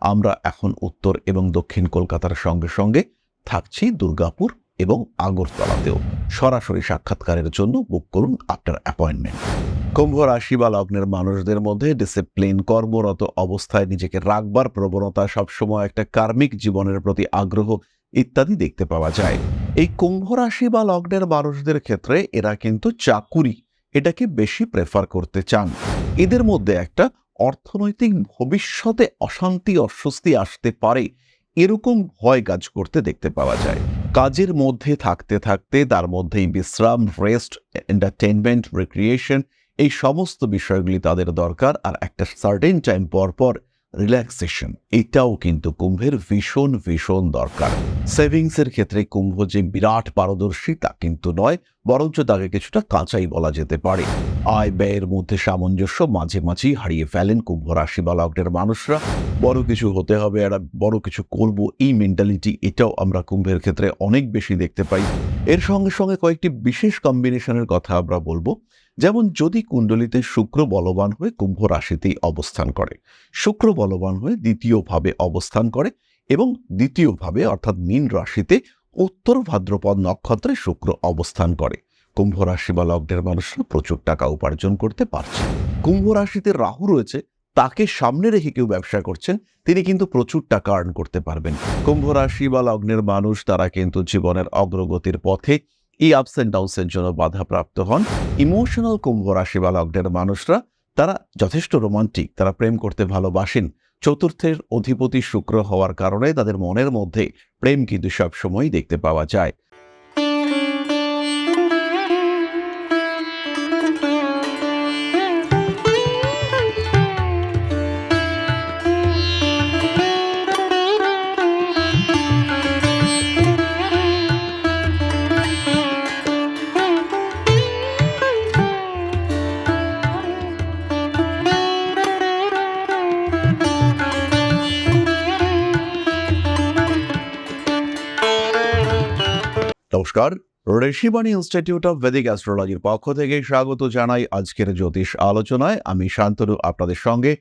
আমরা এখন উত্তর এবং দক্ষিণ কলকাতার সঙ্গে সঙ্গে থাকছি দুর্গাপুর এবং আগরতলাতেও। সরাসরি সাক্ষাৎকারের জন্য বুক করুন আপনার অ্যাপয়েন্টমেন্ট। কুম্ভ রাশি বা লগ্নের মানুষদের মধ্যে ডিসিপ্লিন, কর্মরত অবস্থায় নিজেকে রাখবার প্রবণতা, সবসময় একটা কার্মিক জীবনের প্রতি আগ্রহ ইত্যাদি দেখতে পাওয়া যায়। এই কুম্ভ রাশি বা লগ্নের মানুষদের ক্ষেত্রে এরা কিন্তু চাকুরি এটাকে বেশি প্রেফার করতে চান। এদের মধ্যে একটা অর্থনৈতিক ভবিষ্যতে অশান্তি অস্বস্তি আসতে পারে এরকম ভয় কাজ করতে দেখতে পাওয়া যায়। কাজের মধ্যে থাকতে থাকতে তার মধ্যেই বিশ্রাম, রেস্ট, এন্টারটেনমেন্ট, রিক্রিয়েশন এই সমস্ত বিষয়গুলি তাদের দরকার। আর একটা সার্টেন টাইম পর পর রিল্যাক্সেশন এটাও কিন্তু কুম্ভের ভীষণ ভীষণ দরকার। সেভিংসের ক্ষেত্রে কুম্ভ যে বিরাট পারদর্শী তা কিন্তু নয়, বরঞ্চ তাকে কিছুটা কাঁচাই বলা যেতে পারে। আয় ব্যয়ের মধ্যে সামঞ্জস্য মাঝে মাঝেই হারিয়ে ফেলেন কুম্ভ রাশি বা লগ্নের মানুষরা। বড় কিছু হতে হবে আর বড় কিছু করব, এই মেন্টালিটি এটাও আমরা কুম্ভের ক্ষেত্রে অনেক বেশি দেখতে পাই। এর সঙ্গে সঙ্গে কয়েকটি বিশেষ কম্বিনেশনের কথা আমরা বলবো। যেমন যদি কুণ্ডলিতে শুক্র বলবান হয়ে কুম্ভ রাশিতেই অবস্থান করে, শুক্র বলবান হয়ে দ্বিতীয়ভাবে অবস্থান করে এবং দ্বিতীয়ভাবে অর্থাৎ মীন রাশিতে উত্তর ভাদ্রপদ নক্ষত্রে শুক্র অবস্থান করে, কুম্ভ রাশি বা লগ্নের মানুষরা প্রচুর টাকা উপার্জন করতে পারছে। কুম্ভ রাশিতে রাহু রয়েছে, তাকে সামনে রেখে কেউ ব্যবসা করছেন, তিনি কিন্তু প্রচুর টাকা আর্ন করতে পারবেন। কুম্ভ রাশি বা লগ্নের মানুষ তারা কিন্তু জীবনের অগ্রগতির পথে এই আপস অ্যান্ড ডাউনসের জন্য বাধাপ্রাপ্ত হন। ইমোশনাল কুম্ভ রাশি বা লগ্নের মানুষরা তারা যথেষ্ট রোমান্টিক, তারা প্রেম করতে ভালোবাসেন। চতুর্থের অধিপতি শুক্র হওয়ার কারণে তাদের মনের মধ্যে প্রেম কিন্তু সবসময়ই দেখতে পাওয়া যায়। নমস্কার, ঋষিবাণী ইনস্টিটিউট অফ ভেদিক অ্যাস্ট্রোলজির পক্ষ থেকে স্বাগত জানাই আজকের জ্যোতিষ আলোচনায়। আমি শান্তনু আপনাদের সঙ্গে।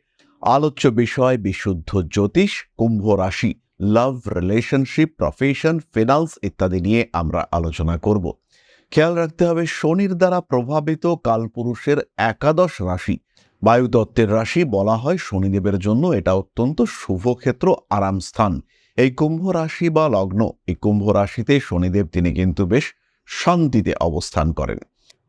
আলোচ্য বিষয় বিশুদ্ধ জ্যোতিষ, কুম্ভ রাশি, লাভ, রিলেশনশিপ, প্রফেশন, ফিনান্স ইত্যাদি নিয়ে আমরা আলোচনা করব। খেয়াল রাখতে হবে, শনির দ্বারা প্রভাবিত কালপুরুষের একাদশ রাশি বায়ুতত্ত্বের রাশি বলা হয় শনিদেবের জন্য। এটা অত্যন্ত শুভ ক্ষেত্র, আরাম স্থান। এই কুম্ভ রাশি বা লগ্ন, এই কুম্ভ রাশিতে শনিদেব তিনি কিন্তু বেশ শান্তিতে অবস্থান করেন।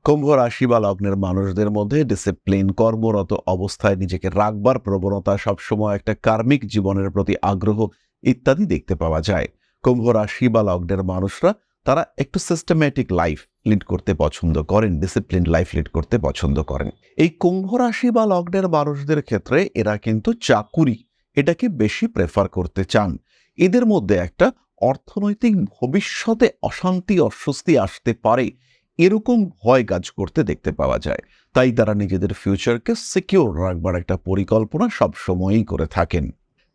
কুম্ভ রাশি বা লগ্নের মানুষদের মধ্যে ডিসিপ্লিন, কর্মরত অবস্থায় নিজেকে রাখবার প্রবণতা, সবসময় একটা কার্মিক জীবনের প্রতি আগ্রহ ইত্যাদি দেখতে পাওয়া যায়। কুম্ভ রাশি বা লগ্নের মানুষরা তারা একটু সিস্টেম্যাটিক লাইফ লিড করতে পছন্দ করেন, ডিসিপ্লিন লাইফ লিড করতে পছন্দ করেন। এই কুম্ভ রাশি বা লগ্নের মানুষদের ক্ষেত্রে এরা কিন্তু চাকুরি এটাকে বেশি প্রেফার করতে চান। এদের মধ্যে একটা অর্থনৈতিক ভবিষ্যতে অশান্তি অস্বস্তি আসতে পারে এরকম ভয় কাজ করতে দেখতে পাওয়া যায়। তাই তারা নিজেদের ফিউচারকে সিকিউর রাখবার একটা পরিকল্পনা সবসময়ই করে থাকেন।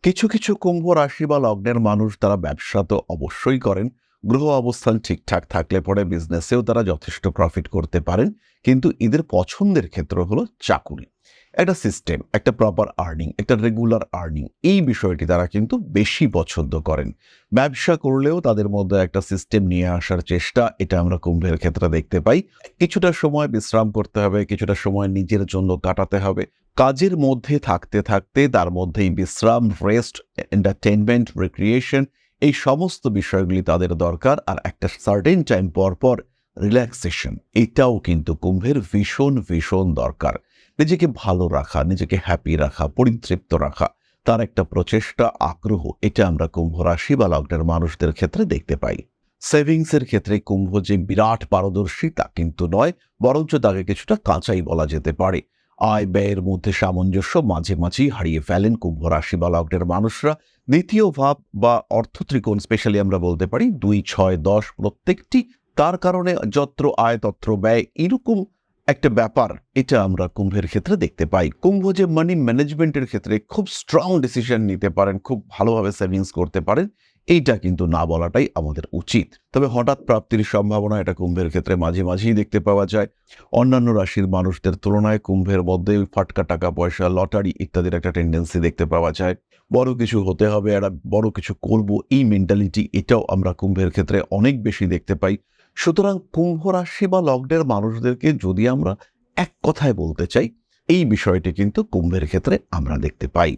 কিছু কিছু কুম্ভ রাশি বা লগ্নের মানুষ তারা ব্যবসা তো অবশ্যই করেন, গ্রহ অবস্থান ঠিকঠাক থাকলে পরে বিজনেসেও তারা যথেষ্ট প্রফিট করতে পারেন। কিন্তু এদের পছন্দের ক্ষেত্র হলো চাকুরি, একটা সিস্টেম, একটা প্রপার আর্নিং, একটা রেগুলার আর্নিং, এই বিষয়টি তারা কিন্তু বেশি পছন্দ করেন। ব্যবসা করলেও তাদের মধ্যে একটা সিস্টেম নিয়ে আসার চেষ্টা, এটা আমরা কুম্ভের ক্ষেত্রে দেখতে পাই। কিছুটা সময় বিশ্রাম করতে হবে, কিছুটা সময় নিজের জন্য কাটাতে হবে। কাজের মধ্যে থাকতে থাকতে তার মধ্যেই বিশ্রাম, রেস্ট, এন্টারটেনমেন্ট, রিক্রিয়েশন এই সমস্ত বিষয়গুলি তাদের দরকার। আর একটা সার্টেন টাইম পর পর রিল্যাক্সেশন এটাও কিন্তু কুম্ভের ভীষণ ভীষণ দরকার। নিজেকে ভালো রাখা, নিজেকে হ্যাপি রাখা, পরিতৃপ্ত রাখা, তার একটা প্রচেষ্টা, আগ্রহ, এটা আমরা কুম্ভ রাশি বা লগ্নের মানুষদের ক্ষেত্রে দেখতে পাই। সেভিংসের ক্ষেত্রে কুম্ভ যে বিরাট পারদর্শী তা কিন্তু নয়, বরঞ্চ তাকে কিছুটা কাঁচাই বলা যেতে পারে। আয় ব্যয়ের মধ্যে সামঞ্জস্য মাঝে মাঝেই হারিয়ে ফেলেন কুম্ভ রাশি বা লগ্নের মানুষরা। দ্বিতীয় ভাব বা অর্থ ত্রিকোণ স্পেশালি আমরা বলতে পারি 2, 6, 10 প্রত্যেকটি, তার কারণে যত্র আয় তত্র ব্যয় এরকম একটা ব্যাপার এটা আমরা কুম্ভের ক্ষেত্রে দেখতে পাই। কুম্ভ যে মানি ম্যানেজমেন্টের ক্ষেত্রে খুব স্ট্রং ডিসিশন নিতে পারেন, খুব ভালোভাবে সেভিংস করতে পারেন, এইটা কিন্তু না বলাটাই আমাদের উচিত। তবে হঠাৎ প্রাপ্তির সম্ভাবনা এটা কুম্ভের ক্ষেত্রে মাঝে মাঝেই দেখতে পাওয়া যায়। অন্যান্য রাশির মানুষদের তুলনায় কুম্ভের মধ্যে ফাটকা টাকা পয়সা, লটারি ইত্যাদির একটা টেন্ডেন্সি দেখতে পাওয়া যায়। বড় কিছু হতে হবে, একটা বড় কিছু করব, এই মেন্টালিটি এটাও আমরা কুম্ভের ক্ষেত্রে অনেক বেশি দেখতে পাই। সুতরাং কুম্ভ রাশি বা লগ্নের মানুষদেরকে যদি আমরা এক কথায় বলতে চাই, এই বিষয়টি কিন্তু কুম্ভের ক্ষেত্রে আমরা দেখতে পাই।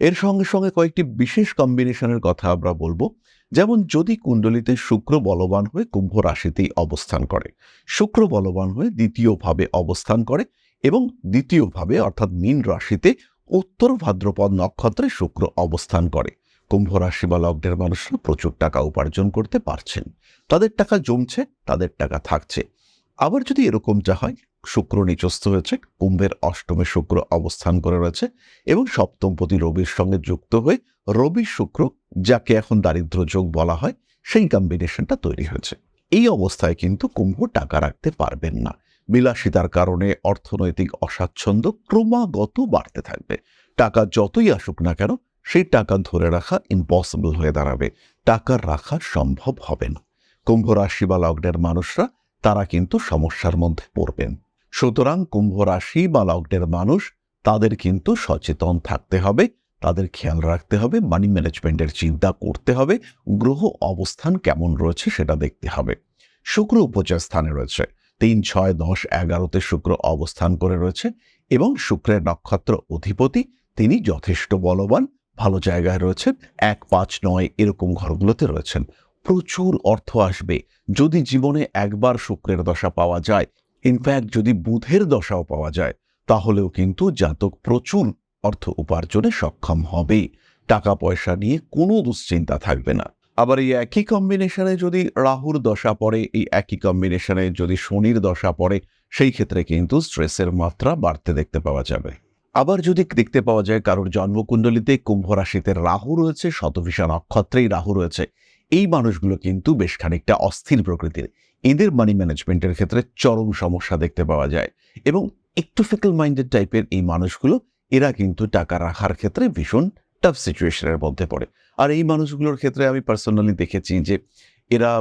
এর সঙ্গে সঙ্গে কয়েকটি বিশেষ কম্বিনেশনের কথা আমরা বলবো। যেমন যদি কুণ্ডলিতে শুক্র বলবান হয়ে কুম্ভ রাশিতেই অবস্থান করে, শুক্র বলবান হয়ে দ্বিতীয়ভাবে অবস্থান করে এবং দ্বিতীয়ভাবে অর্থাৎ মীন রাশিতে উত্তর ভাদ্রপদ নক্ষত্রে শুক্র অবস্থান করে, কুম্ভ রাশি বা লগ্নের মানুষরা প্রচুর টাকা উপার্জন করতে পারছেন, তাদের টাকা জমছে, তাদের টাকা থাকছে। আবার যদি এরকমটা হয়, শুক্র নিচস্থ হয়েছে, কুম্ভের অষ্টমে শুক্র অবস্থান করে রয়েছে এবং সপ্তমপতি রবির সঙ্গে যুক্ত হয়ে রবি শুক্র, যাকে এখন দারিদ্র যোগ বলা হয়, সেই কম্বিনেশনটা তৈরি হয়েছে। এই অবস্থায় কিন্তু কুম্ভ টাকা রাখতে পারবেন না। বিলাসিতার কারণে অর্থনৈতিক অস্বাচ্ছন্দ্য ক্রমাগত বাড়তে থাকবে। টাকা যতই আসুক না কেন, সেই টাকা ধরে রাখা ইম্পসিবল হয়ে দাঁড়াবে, টাকা রাখা সম্ভব হবে না। কুম্ভ রাশি বা লগ্নের মানুষরা তারা কিন্তু সমস্যার মধ্যে পড়বেন। সুতরাং কুম্ভ রাশি বা লগ্নের মানুষ তাদের কিন্তু সচেতন থাকতে হবে, তাদের খেয়াল রাখতে হবে, মানি ম্যানেজমেন্টের চিন্তা করতে হবে, গ্রহ অবস্থান কেমন রয়েছে সেটা দেখতে হবে। শুক্র উপচয় স্থানে রয়েছে, 3, 6, 10, 11তে শুক্র অবস্থান করে রয়েছে এবং শুক্রের নক্ষত্র অধিপতি, তিনি যথেষ্ট বলবান, ভালো জায়গায় রয়েছেন, 1, 5, 9 এরকম ঘরগুলোতে রয়েছেন। প্রচুর অর্থ আসবে যদি জীবনে একবার শুক্রের দশা পাওয়া যায়। ইনফ্যাক্ট যদি বুধের দশাও পাওয়া যায়, তাহলেও কিন্তু জাতক প্রচুর অর্থ উপার্জনে সক্ষম হবে, টাকা পয়সা নিয়ে কোনো দুশ্চিন্তা থাকবে না। আবার এই একই কম্বিনেশনে যদি রাহুর দশা পড়ে, এই একই কম্বিনেশনে যদি শনির দশা পড়ে, সেই ক্ষেত্রে কিন্তু স্ট্রেসের মাত্রা বাড়তে দেখতে পাওয়া যাবে। আবার যদি দেখতে পাওয়া যায় কারোর জন্মকুণ্ডলিতে কুম্ভ রাশিতে রাহু রয়েছে, শতভিষা নক্ষত্রেই রাহু রয়েছে, এই মানুষগুলো কিন্তু বেশ খানিকটা অস্থির প্রকৃতির, এদের মানি ম্যানেজমেন্টের ক্ষেত্রে চরম সমস্যা দেখতে পাওয়া যায় এবং একটু ফিকল মাইন্ডেড টাইপের এই মানুষগুলো, এরা কিন্তু টাকা রাখার ক্ষেত্রে ভীষণ টাফ সিচুয়েশনের মধ্যে পড়ে। আর এই মানুষগুলোর ক্ষেত্রে আমি পার্সোনালি দেখেছি যে এরা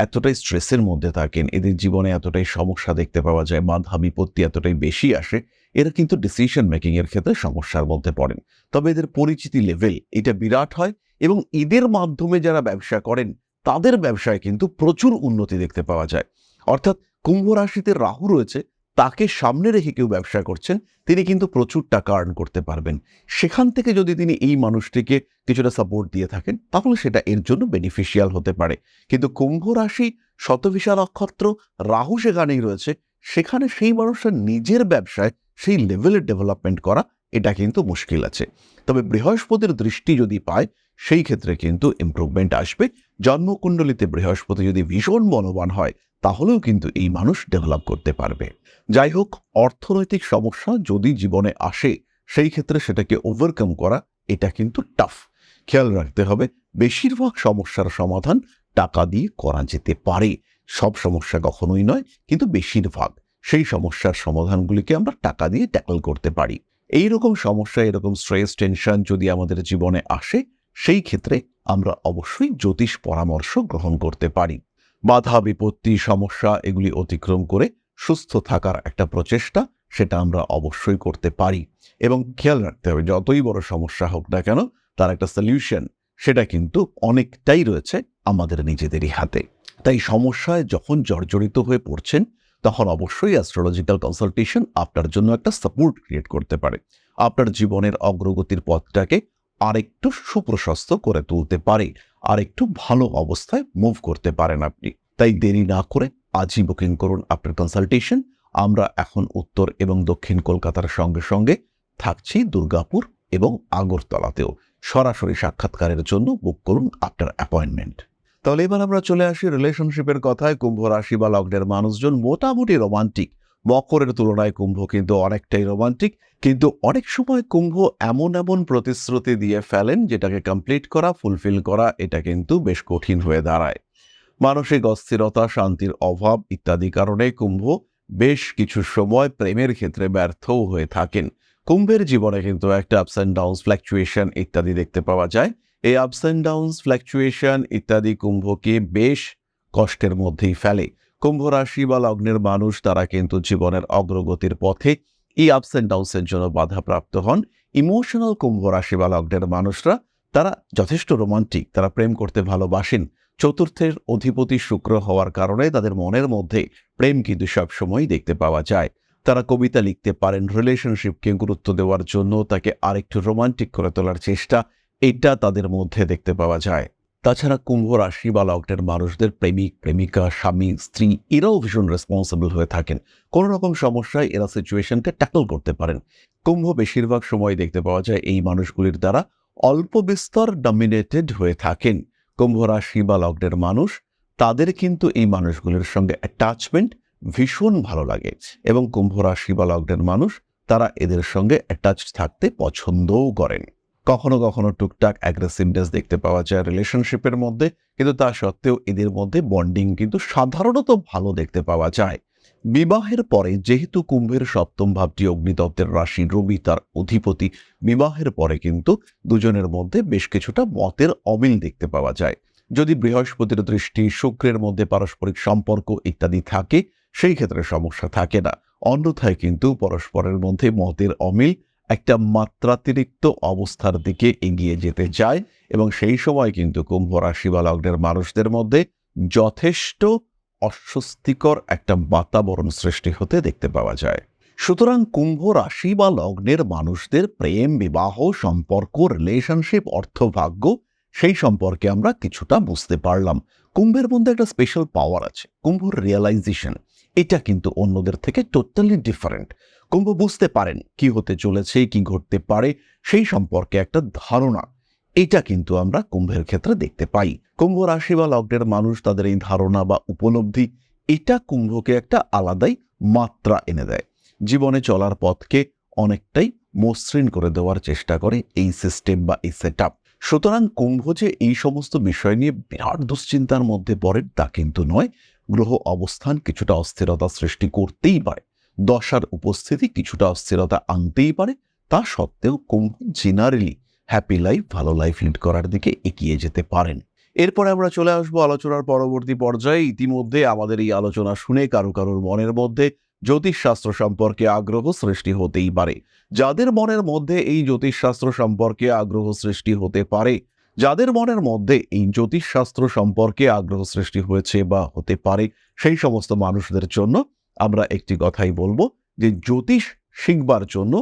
এতটাই স্ট্রেসের মধ্যে থাকেন, এদের জীবনে এতটাই সমস্যা দেখতে পাওয়া যায়, বাধা বিপত্তি এতটাই বেশি আসে, এরা কিন্তু ডিসিশন মেকিং এর ক্ষেত্রে সমস্যার মধ্যে পড়েন। তবে এদের পরিচিতি লেভেল এটা বিরাট হয় এবং এদের মাধ্যমে যারা ব্যবসা করেন, তাদের ব্যবসায় কিন্তু প্রচুর উন্নতি দেখতে পাওয়া যায়। অর্থাৎ কুম্ভ রাশিতে রাহু রয়েছে, তাকে সামনে রেখে কেউ ব্যবসা করছেন, তিনি কিন্তু প্রচুর টাকা আর্ন করতে পারবেন। সেখান থেকে যদি তিনি এই মানুষটিকে কিছুটা সাপোর্ট দিয়ে থাকেন, তাহলে সেটা এর জন্য বেনিফিশিয়াল হতে পারে। কিন্তু কুম্ভ রাশি, শতভিষা নক্ষত্র, রাহু সেখানেই রয়েছে, সেখানে সেই মানুষটা নিজের ব্যবসায় সেই লেভেলের ডেভেলপমেন্ট করা, এটা কিন্তু মুশকিল আছে। তবে বৃহস্পতির দৃষ্টি যদি পায়, সেই ক্ষেত্রে কিন্তু ইমপ্রুভমেন্ট আসবে। জন্মকুণ্ডলিতে বৃহস্পতি যদি ভীষণ বলবান হয়, তাহলেও কিন্তু এই মানুষ ডেভেলপ করতে পারবে। যাই হোক, অর্থনৈতিক সমস্যা যদি জীবনে আসে, সেই ক্ষেত্রে সেটাকে ওভারকাম করা এটা কিন্তু টাফ। খেয়াল রাখতে হবে, বেশিরভাগ সমস্যার সমাধান টাকা দিয়ে করা যেতে পারে। সব সমস্যা কখনোই নয়, কিন্তু বেশিরভাগ সেই সমস্যার সমাধানগুলিকে আমরা টাকা দিয়ে ট্যাকল করতে পারি। এইরকম সমস্যা, এরকম স্ট্রেস টেনশন যদি আমাদের জীবনে আসে, সেই ক্ষেত্রে আমরা অবশ্যই জ্যোতিষ পরামর্শ গ্রহণ করতে পারি। বাধা বিপত্তি সমস্যা এগুলি অতিক্রম করে সুস্থ থাকার একটা প্রচেষ্টা, সেটা আমরা অবশ্যই করতে পারি। এবং খেয়াল রাখতে হবে, যতই বড় সমস্যা হোক না কেন, তার একটা সলিউশন সেটা কিন্তু অনেকটাই রয়েছে আমাদের নিজেদেরই হাতে। তাই সমস্যায় যখন জর্জরিত হয়ে পড়ছেন, তখন অবশ্যই অ্যাস্ট্রোলজিক্যাল কনসালটেশন আপনার জন্য একটা সাপোর্ট ক্রিয়েট করতে পারে, আপনার জীবনের অগ্রগতির পথটাকে আরেকটু সুপ্রশস্ত করে তুলতে পারে, আরেকটু ভালো অবস্থায় মুভ করতে পারেন আপনি। তাই দেরি না করে আজই বুকিং করুন আপনার কনসালটেশন। আমরা এখন উত্তর এবং দক্ষিণ কলকাতার সঙ্গে সঙ্গে থাকছি দুর্গাপুর এবং আগরতলাতেও। সরাসরি সাক্ষাৎকারের জন্য বুক করুন আপনার অ্যাপয়েন্টমেন্ট। তাহলে এবার আমরা চলে আসি রিলেশনশিপের কথায়। কুম্ভ রাশি বা লগ্নের মানুষজন মোটামুটি রোমান্টিক। মকরের তুলনায় কুম্ভ কিন্তু অনেকটাই রোমান্টিক, কিন্তু অনেক সময় কুম্ভ এমন এমন প্রতিশ্রুতি দিয়ে ফেলেন, যেটাকে কমপ্লিট করা, ফুলফিল করা, এটা কিন্তু বেশ কঠিন হয়ে দাঁড়ায়। মানসিক অস্থিরতা, শান্তির অভাব ইত্যাদি কারণে কুম্ভ বেশ কিছু সময় প্রেমের ক্ষেত্রে ব্যর্থও হয়ে থাকেন। কুম্ভের জীবনে কিন্তু একটা আপস অ্যান্ড ডাউনস, ফ্ল্যাকচুয়েশন ইত্যাদি দেখতে পাওয়া যায়। এই আপস অ্যান্ড ডাউনস, ফ্ল্যাকচুয়েশন ইত্যাদি কুম্ভকে বেশ কষ্টের মধ্যেই ফেলে। কুম্ভ রাশি বা লগ্নের মানুষ তারা কিন্তু জীবনের অগ্রগতির পথে এই আপস অ্যান্ড ডাউনসের জন্য বাধাপ্রাপ্ত হন। ইমোশনাল কুম্ভ রাশি বা লগ্নের মানুষরা তারা যথেষ্ট রোমান্টিক, তারা প্রেম করতে ভালোবাসেন। চতুর্থের অধিপতি শুক্র হওয়ার কারণে তাদের মনের মধ্যে প্রেম কিন্তু সবসময়ই দেখতে পাওয়া যায়। তারা কবিতা লিখতে পারেন, রিলেশনশিপকে গুরুত্ব দেওয়ার জন্য তাকে আরেকটু রোমান্টিক করে তোলার চেষ্টা, এটা তাদের মধ্যে দেখতে পাওয়া যায়। তাছাড়া কুম্ভ রাশি বা লগ্নের মানুষদের প্রেমিক, প্রেমিকা, স্বামী, স্ত্রী এরাও ভীষণ রেসপন্সিবল হয়ে থাকেন। কোনো রকম সমস্যায় এরা সিচুয়েশনকে ট্যাকল করতে পারেন। কুম্ভ বেশিরভাগ সময় দেখতে পাওয়া যায় এই মানুষগুলির দ্বারা অল্প বিস্তর ডমিনেটেড হয়ে থাকেন। কুম্ভ রাশি বা লগ্নের মানুষ, তাদের কিন্তু এই মানুষগুলির সঙ্গে অ্যাটাচমেন্ট ভীষণ ভালো লাগে এবং কুম্ভ রাশি বা লগ্নের মানুষ তারা এদের সঙ্গে অ্যাটাচ থাকতে পছন্দও করেন। কখনো কখনো টুকটাক অ্যাগ্রেসিভনেস দেখতে পাওয়া যায় রিলেশনশিপের মধ্যে, কিন্তু তা সত্ত্বেও এদের মধ্যে বন্ডিং কিন্তু সাধারণত ভালো দেখতে পাওয়া যায়। বিবাহের পরে যেহেতু কুম্ভের সপ্তম ভাবটি অগ্নিতত্ত্বের রাশি, রবি তার অধিপতি, বিবাহের পরে কিন্তু দুজনের মধ্যে বেশ কিছুটা মতের অমিল দেখতে পাওয়া যায়। যদি বৃহস্পতির দৃষ্টি, শুক্রের মধ্যে পারস্পরিক সম্পর্ক ইত্যাদি থাকে, সেই ক্ষেত্রে সমস্যা থাকে না। অন্যথায় কিন্তু পরস্পরের মধ্যে মতের অমিল একটা মাত্রাতিরিক্ত অবস্থার দিকে এগিয়ে যেতে যায় এবং সেই সময় কিন্তু কুম্ভ রাশি বা লগ্নের মানুষদের মধ্যে যথেষ্ট অস্বস্তিকর একটা বাতাবরণ সৃষ্টি হতে দেখতে পাওয়া যায়। সুতরাং কুম্ভ রাশি বা লগ্নের মানুষদের প্রেম, বিবাহ, সম্পর্ক, রিলেশনশিপ, অর্থভাগ্য সেই সম্পর্কে আমরা কিছুটা বুঝতে পারলাম। কুম্ভের মধ্যে একটা স্পেশাল পাওয়ার আছে, কুম্ভর রিয়েলাইজেশন, এটা কিন্তু অন্যদের থেকে টোটালি ডিফারেন্ট। কুম্ভ বুঝতে পারেন কি হতে চলেছে, কি ঘটতে পারে, সেই সম্পর্কে একটা ধারণা, এটা কিন্তু আমরা কুম্ভের ক্ষেত্রে দেখতে পাই। কুম্ভ রাশি বা লগ্নের মানুষ তাদের এই ধারণা বা উপলব্ধি, এটা কুম্ভকে একটা আলাদাই মাত্রা এনে দেয়। জীবনে চলার পথকে অনেকটাই মসৃণ করে দেওয়ার চেষ্টা করে এই সিস্টেম বা এই সেট আপ। সুতরাং কুম্ভ যে এই সমস্ত বিষয় নিয়ে বিরাট দুশ্চিন্তার মধ্যে পড়ে তা কিন্তু নয়। গ্রহ অবস্থান কিছুটা অস্থিরতা সৃষ্টি করতেই পারে, দশার উপস্থিতি কিছুটা অস্থিরতা আনতেই পারে, তা সত্ত্বেও কুম্ভ জেনারেলি হ্যাপি লাইফ, ভালো লাইফ লিড করার দিকে এগিয়ে যেতে পারেন। এরপরে আমরা চলে আসবো আলোচনার পরবর্তী পর্যায়ে। ইতিমধ্যে আমাদের এই আলোচনা শুনে কারো কারোর মনের মধ্যে জ্যোতিষশাস্ত্র সম্পর্কে আগ্রহ সৃষ্টি হতেই পারে। যাদের মনের মধ্যে এই জ্যোতিষশাস্ত্র সম্পর্কে আগ্রহ সৃষ্টি হতে পারে, যাদের মনের মধ্যে এই জ্যোতিষশাস্ত্র সম্পর্কে আগ্রহ সৃষ্টি হয়েছে বা হতে পারে, সেই সমস্ত মানুষদের জন্য আমরা একটি কথাই বলবো যে জ্যোতিষ শিখবার জন্য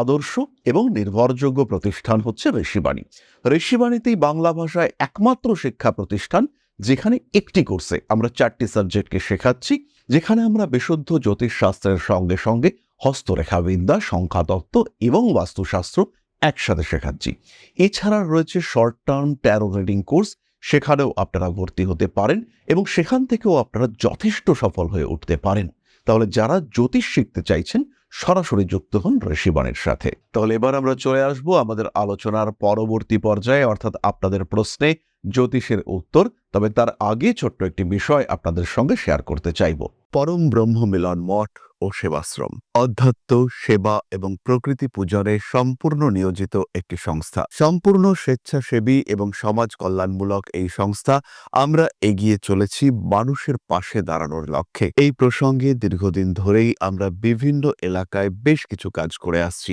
আদর্শ এবং নির্ভরযোগ্য প্রতিষ্ঠান হচ্ছে ঋষিবাণী। ঋষিবাণীতেই বাংলা ভাষায় একমাত্র শিক্ষা প্রতিষ্ঠান যেখানে একটি কোর্সে আমরা 4টি সাবজেক্টকে শেখাচ্ছি, যেখানে আমরা বিশুদ্ধ জ্যোতিষশাস্ত্রের সঙ্গে সঙ্গে হস্তরেখাবিদ্যা, সংখ্যাতত্ত্ব এবং বাস্তুশাস্ত্র একসাথে শেখাচ্ছি। এছাড়া রয়েছে short term taro reading course, সেখানেও আপনারা ভর্তি হতে পারেন এবং সেখান থেকেও আপনারা যথেষ্ট সফল হয়ে উঠতে পারেন। তাহলে যারা জ্যোতিষ শিখতে চাইছেন সরাসরি যুক্ত হন ঋষিবাণীর সাথে। তাহলে এবার আমরা চলে আসব আমাদের আলোচনার পরবর্তী পর্যায়ে, অর্থাৎ আপনাদের প্রশ্নে জ্যোতিষের উত্তর। তবে তার আগে ছোট্ট একটি বিষয় আপনাদের সঙ্গে শেয়ার করতে চাইব। পরম ব্রহ্ম মিলন মঠ ও সেবাশ্রম অধ্যাত্ম, সেবা এবং প্রকৃতি পূজনে সম্পূর্ণ নিয়োজিত একটি সংস্থা। সম্পূর্ণ স্বেচ্ছাসেবী এবং সমাজ কল্যাণমূলক এই সংস্থা আমরা এগিয়ে চলেছি মানুষের পাশে দাঁড়ানোর লক্ষ্যে। এই প্রসঙ্গে দীর্ঘদিন ধরেই আমরা বিভিন্ন এলাকায় বেশ কিছু কাজ করে আসছি।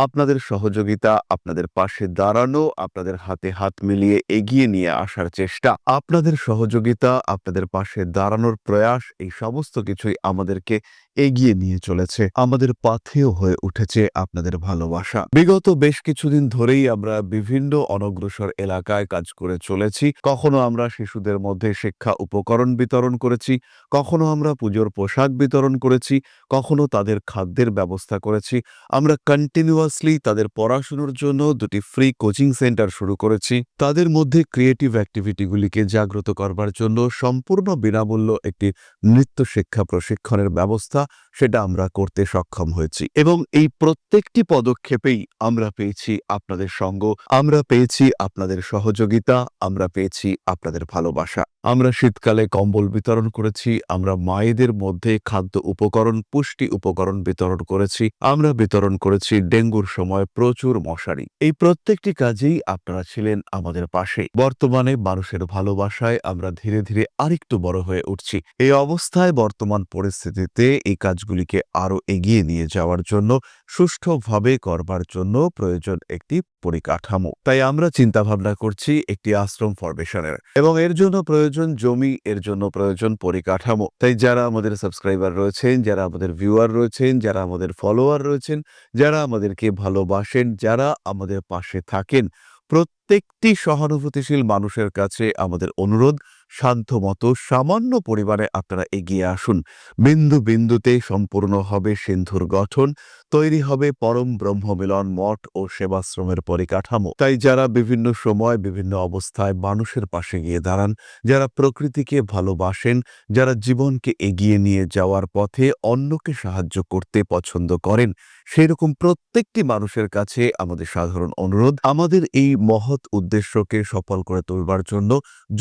আপনাদের সহযোগিতা, আপনাদের পাশে দাঁড়ানো, আপনাদের হাতে হাত মিলিয়ে এগিয়ে নিয়ে আসার চেষ্টা, আপনাদের সহযোগিতা, আপনাদের পাশে দাঁড়ানোর প্রয়াস, এই সমস্ত কিছুই আমাদেরকে এগিয়ে নিয়ে চলেছে। আমাদের পাথেয় হয়ে উঠেছে আপনাদের ভালোবাসা। বিগত বেশ কিছুদিন ধরেই আমরা বিভিন্ন অনগ্রসর এলাকায় কাজ করে চলেছি। কখনো আমরা শিশুদের মধ্যে শিক্ষা উপকরণ বিতরণ করেছি, কখনো আমরা পুজোর পোশাক বিতরণ করেছি, কখনো তাদের খাদ্যের ব্যবস্থা করেছি। আমরা কন্টিনিউয়াসলি তাদের পড়াশোনার জন্য 2টি ফ্রি কোচিং সেন্টার শুরু করেছি। তাদের মধ্যে ক্রিয়েটিভ অ্যাক্টিভিটিগুলিকে জাগ্রত করবার জন্য সম্পূর্ণ বিনামূল্য একটি নৃত্য শিক্ষা প্রশিক্ষণের ব্যবস্থা, সেটা আমরা করতে সক্ষম হয়েছি। এবং এই প্রত্যেকটি পদক্ষেপেই আমরা পেয়েছি আপনাদের সঙ্গ, আমরা পেয়েছি আপনাদের সহযোগিতা, আমরা পেয়েছি আপনাদের ভালোবাসা। আমরা শীতকালে কম্বল বিতরণ করেছি, আমরা মায়েদের মধ্যে খাদ্য উপকরণ, পুষ্টি উপকরণ বিতরণ করেছি, আমরা বিতরণ করেছি ডেঙ্গুর সময় প্রচুর মশারি। এই প্রত্যেকটি কাজেই আপনারা ছিলেন আমাদের পাশে। বর্তমানে মানুষের ভালোবাসায় আমরা ধীরে ধীরে আরেকটু বড় হয়ে উঠছি। এই অবস্থায় বর্তমান পরিস্থিতিতে এই কাজগুলিকে আরো এগিয়ে নিয়ে যাওয়ার জন্য, সুষ্ঠুভাবে করবার জন্য প্রয়োজন একটি পরিকাঠামো। তাই আমরা চিন্তা ভাবনা করছি একটি আশ্রম ফরমেশনের, এবং এর জন্য প্রয়োজন জমি, এর জন্য প্রয়োজন পরিকাঠামো। তাই যারা আমাদের সাবস্ক্রাইবার রয়েছেন, যারা আমাদের ভিউয়ার রয়েছেন, যারা আমাদের ফলোয়ার রয়েছেন, যারা আমাদেরকে ভালোবাসেন, যারা আমাদের পাশে থাকেন, প্রত্যেকটি সহানুভূতিশীল মানুষের কাছে আমাদের অনুরোধ, শান্তমতো সামান্য পরিমাণে আপনারা এগিয়ে আসুন। বিন্দু বিন্দুতে সম্পূর্ণ হবে সিন্ধুর গঠন, তৈরি হবে পরম ব্রহ্মমিলন মঠ ও সেবাশ্রমের পরিকাঠামো। তাই যারা বিভিন্ন সময় বিভিন্ন অবস্থায় মানুষের পাশে গিয়ে দাঁড়ান, যারা প্রকৃতিকে ভালোবাসেন, যারা জীবনকে এগিয়ে নিয়ে যাওয়ার পথে অন্যকে সাহায্য করতে পছন্দ করেন, সেরকম প্রত্যেকটি মানুষের কাছে আমাদের সাধারণ অনুরোধ, আমাদের এই মহৎ উদ্দেশ্যকে সফল করে তুলবার জন্য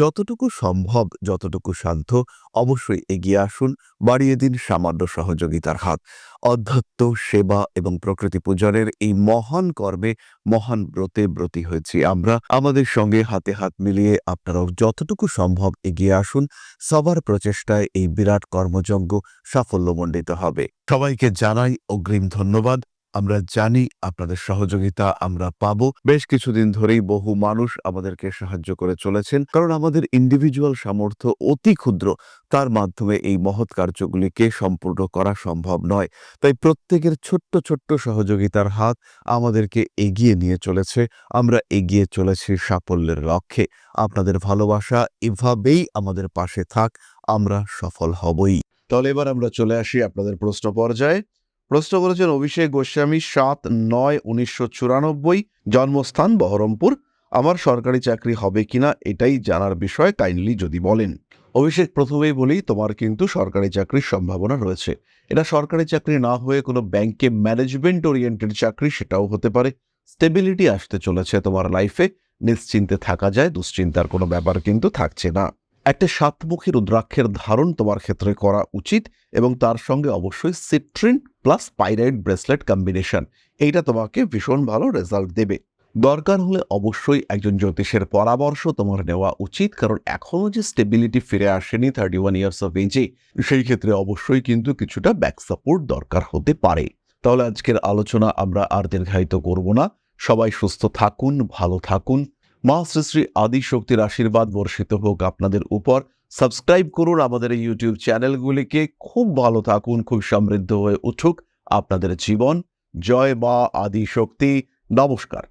যতটুকু সম্ভব, যতটুকু সাধ্য, অবশ্যই এগিয়ে আসুন, বাড়িয়ে দিন সামান্য সহযোগিতার হাত। অধ্যাত্ম, সেবা এবং প্রকৃতি পূজনের এই মহান কর্মে, মহান ব্রতে ব্রতী হয়েছি আমরা। আমাদের সঙ্গে হাতে হাত মিলিয়ে আপনারাও যতটুকু সম্ভব এগিয়ে আসুন। সবার প্রচেষ্টায় এই বিরাট কর্মযজ্ঞ সাফল্যমণ্ডিত হবে। সবাইকে জানাই অগ্রিম ধন্যবাদ। আমরা জানি আপনাদের সহযোগিতা আমরা পাবো। বেশ কিছুদিন ধরেই বহু মানুষ আমাদেরকে সাহায্য করে চলেছেন, কারণ আমাদের ইন্ডিভিজুয়াল সামর্থ্য অতি ক্ষুদ্র, তার মাধ্যমে এই মহৎ কার্যগুলিকে সম্পূর্ণ করা সম্ভব নয়। তাই প্রত্যেকের ছোট্ট ছোট্ট সহযোগিতার হাত আমাদেরকে এগিয়ে নিয়ে চলেছে। আমরা এগিয়ে চলেছি সাফল্যের লক্ষ্যে। আপনাদের ভালোবাসা এভাবেই আমাদের পাশে থাক, আমরা সফল হবই। তাহলে এবার আমরা চলে আসি আপনাদের প্রশ্ন পর্যায়ে। প্রশ্ন করেছেন অভিষেক গোস্বামী, 7/9/1994, জন্মস্থান বহরমপুর। আমার সরকারি চাকরি হবে কিনা এটাই জানার বিষয়, কাইন্ডলি যদি বলেন। অভিষেক, প্রথমেই বলি, তোমার কিন্তু সরকারি চাকরির সম্ভাবনা রয়েছে। এটা সরকারি চাকরি না হয়ে কোনো ব্যাংকে ম্যানেজমেন্ট ওরিয়েন্টেড চাকরি, সেটাও হতে পারে। স্টেবিলিটি আসতে চলেছে তোমার লাইফে, নিশ্চিন্তে থাকা যায়, দুশ্চিন্তার কোনো ব্যাপার কিন্তু থাকছে না। একটা সাতমুখী রুদ্রাক্ষের ধারণ তোমার ক্ষেত্রে করা উচিত, এবং তার সঙ্গে অবশ্যই citrine plus pyrite bracelet combination, এইটা তোমাকে ভীষণ ভালো রেজাল্ট দেবে। দরকার হলে অবশ্যই একজন জ্যোতিষের পরামর্শ তোমার নেওয়া উচিত, কারণ এখনও যে স্টেবিলিটি ফিরে আসেনি 31 ইয়ার্স অফ এজে, সেই ক্ষেত্রে অবশ্যই কিন্তু কিছুটা ব্যাক সাপোর্ট দরকার হতে পারে। তাহলে আজকের আলোচনা আমরা আর দীর্ঘায়িত করব না। সবাই সুস্থ থাকুন, ভালো থাকুন। মা শ্রী শ্রী আদি শক্তির আশীর্বাদ বর্ষিত হোক আপনাদের উপর। সাবস্ক্রাইব করুন আমাদের এই ইউটিউব চ্যানেলগুলিকে। খুব ভালো থাকুন, খুব সমৃদ্ধ হয়ে উঠুক আপনাদের জীবন। জয় মা আদি শক্তি। নমস্কার।